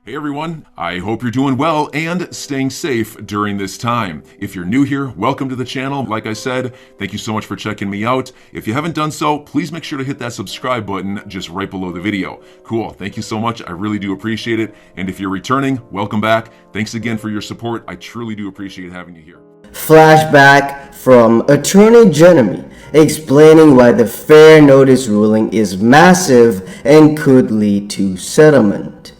Hey everyone, I hope you're doing well and staying safe during this time. If you're new here, welcome to the channel. Like I said, thank you so much for checking me out. If you haven't done so, please make sure to hit that subscribe button just right below the video. Cool, thank you so much. I really do appreciate it. And if you're returning, welcome back. Thanks again for your support. I truly do appreciate having you here. Flashback from Attorney General explaining why the fair notice ruling is massive and could lead to settlement.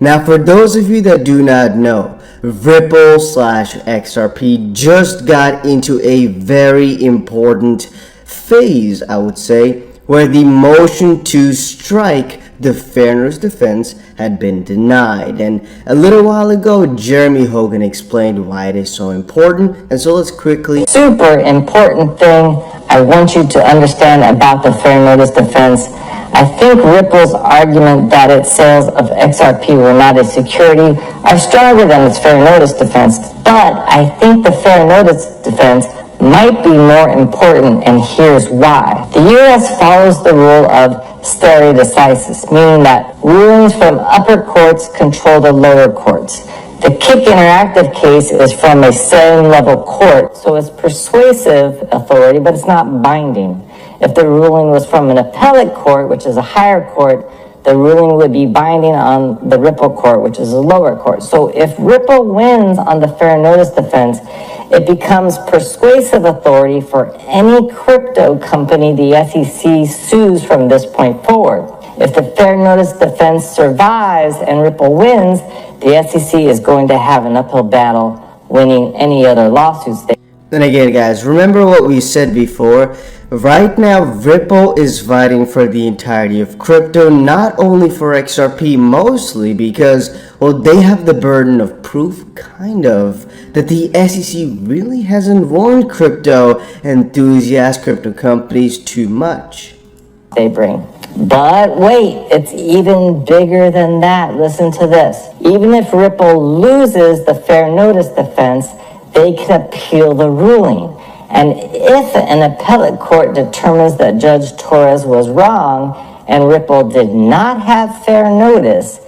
Now, for those of you that do not know, Ripple/XRP just got into a very important phase, I would say, where the motion to strike the fairness defense had been denied. And a little while ago, Jeremy Hogan explained why it is so important. And so let's quickly... Super important thing I want you to understand about the fair notice defense. I think Ripple's argument that its sales of XRP were not a security are stronger than its fair notice defense, but I think the fair notice defense might be more important, and here's why. The U.S. follows the rule of stare decisis, meaning that rulings from upper courts control the lower courts. The Kick Interactive case is from a same-level court, so it's persuasive authority, but it's not binding. If the ruling was from an appellate court, which is a higher court, the ruling would be binding on the Ripple court, which is a lower court. So if Ripple wins on the fair notice defense, it becomes persuasive authority for any crypto company the SEC sues from this point forward. If the fair notice defense survives and Ripple wins, the SEC is going to have an uphill battle winning any other lawsuits. Then again, guys, remember what we said before. Right now, Ripple is fighting for the entirety of crypto, not only for XRP, mostly because, well, they have the burden of proof, kind of, that the SEC really hasn't warned crypto enthusiast crypto companies too much. They bring. But wait, it's even bigger than that. Listen to this. Even if Ripple loses the fair notice defense, they can appeal the ruling. And if an appellate court determines that Judge Torres was wrong and Ripple did not have fair notice,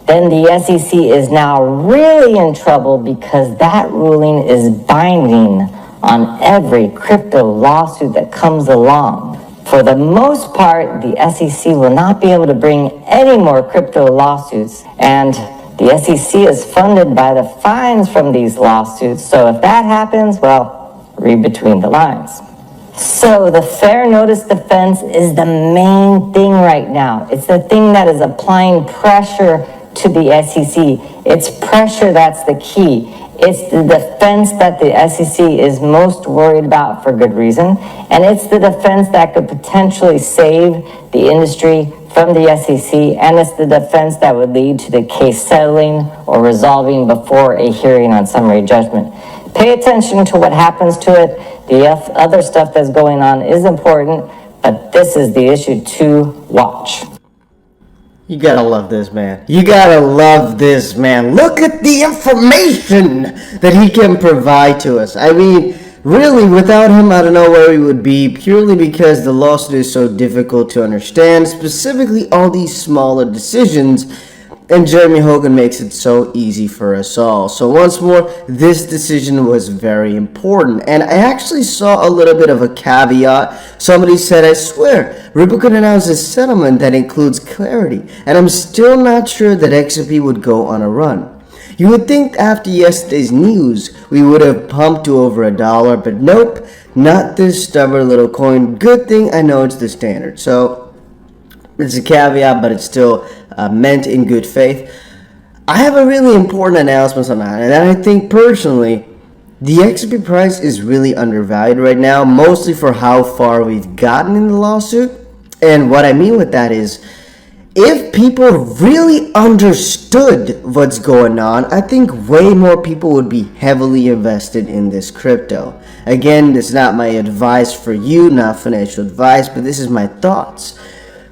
then the SEC is now really in trouble because that ruling is binding on every crypto lawsuit that comes along. For the most part, the SEC will not be able to bring any more crypto lawsuits, and the SEC is funded by the fines from these lawsuits. So if that happens, well, read between the lines. So the fair notice defense is the main thing right now. It's the thing that is applying pressure to the SEC. It's pressure that's the key. It's the defense that the SEC is most worried about for good reason. And it's the defense that could potentially save the industry from the SEC. And it's the defense that would lead to the case settling or resolving before a hearing on summary judgment. Pay attention to what happens to it. The other stuff that's going on is important, but this is the issue to watch. You gotta love this man. You gotta love this man. Look at the information that he can provide to us. I mean, really, without him, I don't know where we would be, purely because the lawsuit is so difficult to understand, specifically all these smaller decisions. And Jeremy Hogan makes it so easy for us all. So once more, this decision was very important. And I actually saw a little bit of a caveat. Somebody said, I swear, Ripple could announce a settlement that includes clarity. And I'm still not sure that XRP would go on a run. You would think after yesterday's news, we would have pumped to over $1, but nope, not this stubborn little coin. Good thing I know it's the standard. So it's a caveat, but it's still meant in good faith. I have a really important announcement on that, and I think personally, the XRP price is really undervalued right now, mostly for how far we've gotten in the lawsuit. And what I mean with that is, if people really understood what's going on, I think way more people would be heavily invested in this crypto. Again, this is not my advice for you, not financial advice, but this is my thoughts.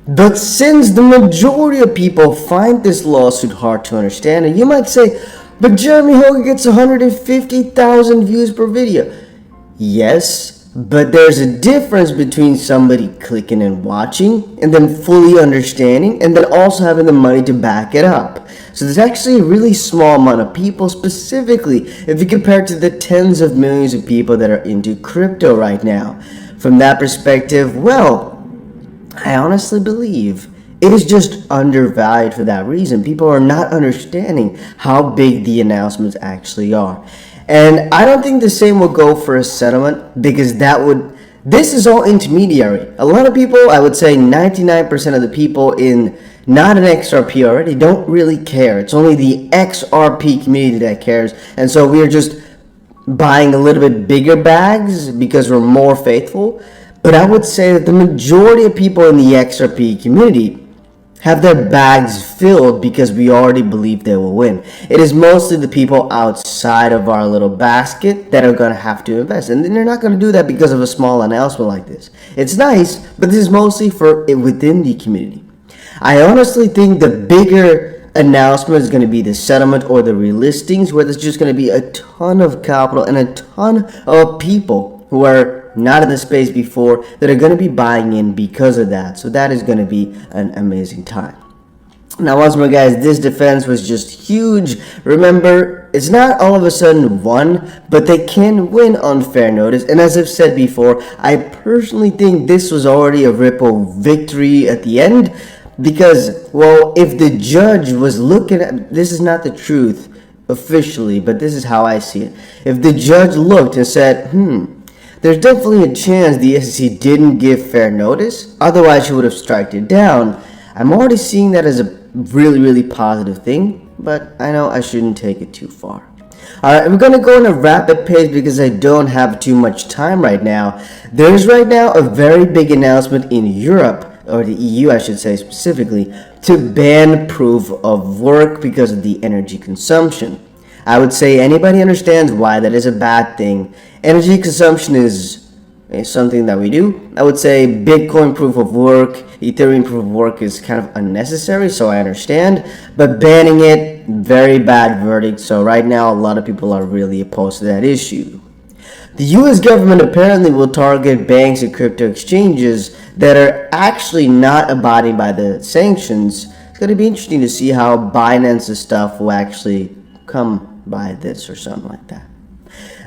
But since the majority of people find this lawsuit hard to understand, and you might say, but Jeremy Hogan gets 150,000 views per video. Yes, but there's a difference between somebody clicking and watching and then fully understanding and then also having the money to back it up. So there's actually a really small amount of people, specifically if you compare it to the tens of millions of people that are into crypto right now. From that perspective, well, I honestly believe it is just undervalued for that reason. People are not understanding how big the announcements actually are. And I don't think the same will go for a settlement, because this is all intermediary. A lot of people, I would say 99% of the people in not an XRP already, don't really care. It's only the XRP community that cares. And so we are just buying a little bit bigger bags because we're more faithful. But I would say that the majority of people in the XRP community have their bags filled because we already believe they will win. It is mostly the people outside of our little basket that are going to have to invest. And they're not going to do that because of a small announcement like this. It's nice, but this is mostly for within the community. I honestly think the bigger announcement is going to be the settlement or the relistings, where there's just going to be a ton of capital and a ton of people who are not in the space before that are going to be buying in because of that. So that is going to be an amazing time. Now, once more, guys, this defense was just huge. Remember, it's not all of a sudden won, but they can win on fair notice. And as I've said before, I personally think this was already a Ripple victory at the end, because, well, if the judge was looking at, this is not the truth officially, but this is how I see it. If the judge looked and said, there's definitely a chance the SEC didn't give fair notice, otherwise she would have striked it down, I'm already seeing that as a really, really positive thing, but I know I shouldn't take it too far. Alright, we're going to go on a rapid pace because I don't have too much time right now. There's right now a very big announcement in Europe, or the EU I should say specifically, to ban proof of work because of the energy consumption. I would say anybody understands why that is a bad thing. Energy consumption is something that we do. I would say Bitcoin proof of work, Ethereum proof of work is kind of unnecessary, so I understand. But banning it, very bad verdict. So right now, a lot of people are really opposed to that issue. The US government apparently will target banks and crypto exchanges that are actually not abiding by the sanctions. It's going to be interesting to see how Binance's stuff will actually come by this or something like that.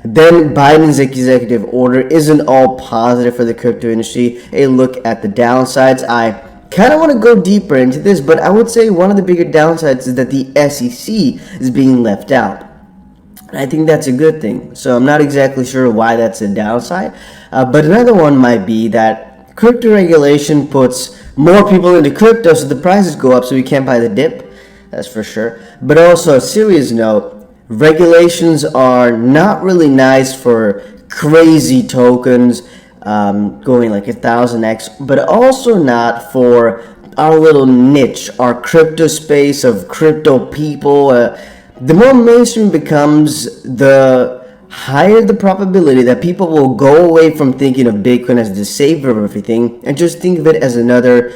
Then Biden's executive order isn't all positive for the crypto industry. A look at the downsides. I kind of want to go deeper into this, but I would say one of the bigger downsides is that the SEC is being left out. I think that's a good thing. So I'm not exactly sure why that's a downside. But another one might be that crypto regulation puts more people into crypto, so the prices go up, so we can't buy the dip. That's for sure. But also, a serious note, regulations are not really nice for crazy tokens going like 1000x, but also not for our little niche, our crypto space of crypto people. The more mainstream becomes, the higher the probability that people will go away from thinking of Bitcoin as the savior of everything and just think of it as another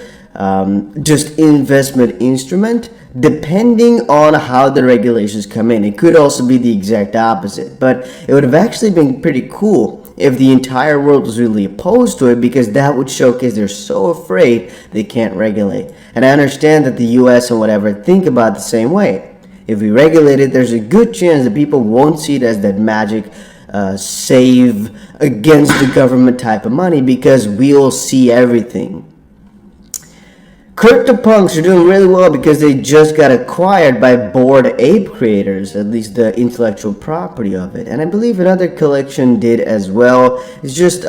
just investment instrument, depending on how the regulations come in. It could also be the exact opposite, but it would have actually been pretty cool if the entire world was really opposed to it, because that would showcase they're so afraid they can't regulate. And I understand that the US and whatever think about the same way. If we regulate it, there's a good chance that people won't see it as that magic save against the government type of money, because we'll see everything. CryptoPunks are doing really well because they just got acquired by Bored Ape creators, at least the intellectual property of it. And I believe another collection did as well. It's just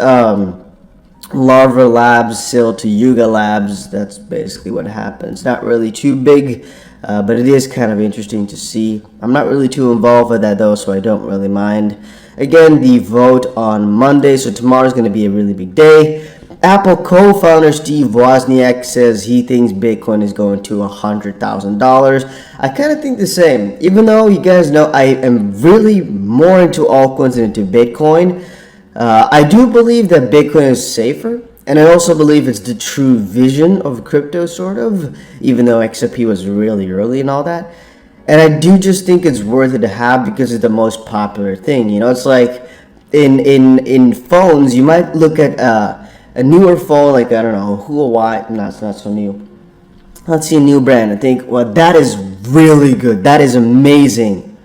Larva Labs sell to Yuga Labs. That's basically what happens. Not really too big, but it is kind of interesting to see. I'm not really too involved with that though, so I don't really mind. Again, the vote on Monday, so tomorrow's going to be a really big day. Apple co-founder Steve Wozniak says he thinks Bitcoin is going to $100,000. I kind of think the same. Even though you guys know I am really more into altcoins than into Bitcoin, I do believe that Bitcoin is safer. And I also believe it's the true vision of crypto, sort of, even though XRP was really early and all that. And I do just think it's worth it to have because it's the most popular thing. You know, it's like in phones, you might look at a newer phone, like, I don't know, Huawei. No, it's not so new. Let's see, a new brand. I think, well, that is really good. That is amazing.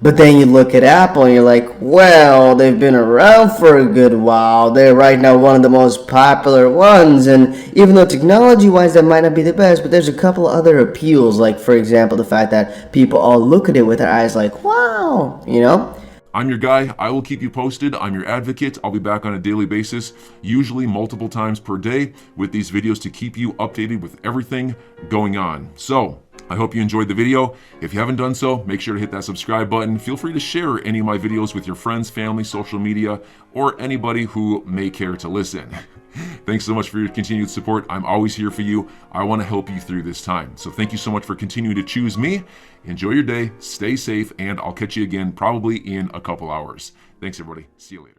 But then you look at Apple and you're like, well, they've been around for a good while. They're right now one of the most popular ones. And even though technology-wise that might not be the best, but there's a couple other appeals. Like, for example, the fact that people all look at it with their eyes like, wow, you know? I'm your guy. I will keep you posted. I'm your advocate. I'll be back on a daily basis, usually multiple times per day, with these videos to keep you updated with everything going on. So, I hope you enjoyed the video. If you haven't done so, make sure to hit that subscribe button. Feel free to share any of my videos with your friends, family, social media, or anybody who may care to listen. Thanks so much for your continued support. I'm always here for you. I want to help you through this time. So thank you so much for continuing to choose me. Enjoy your day, stay safe, and I'll catch you again probably in a couple hours. Thanks, everybody. See you later.